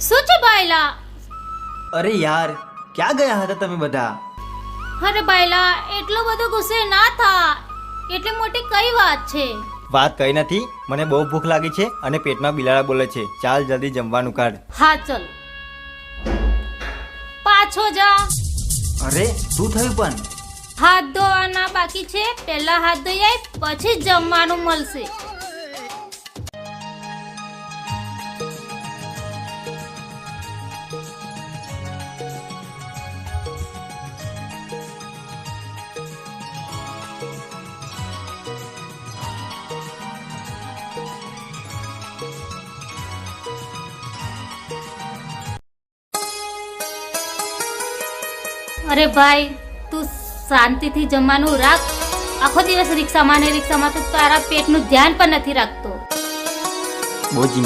શું છે બાયલા? અરે યાર, ક્યાં ગયા હતા તમે બધા? અરે બાયલા, એટલો બધો ગુસ્સે ના થા. એટલી મોટી કઈ વાત છે? વાત કઈ નથી, મને બહુ ભૂખ લાગી છે અને પેટમાં બિલાડા બોલે છે. ચાલ જલ્દી જમવાનું કાઢ. હા ચલ. પાછો જા. અરે શું થયું પણ? હાથ ધોવાના બાકી છે, પહેલા હાથ ધોઈ આય, પછી જ જમવાનું મળશે. અરે ભાઈ, તું શાંતિથી જમવાનું રાખ. આખો દિવસ રિક્ષામાં ને રિક્ષામાં તો તારા પેટનું ધ્યાન પણ નથી રાખતો. બહુ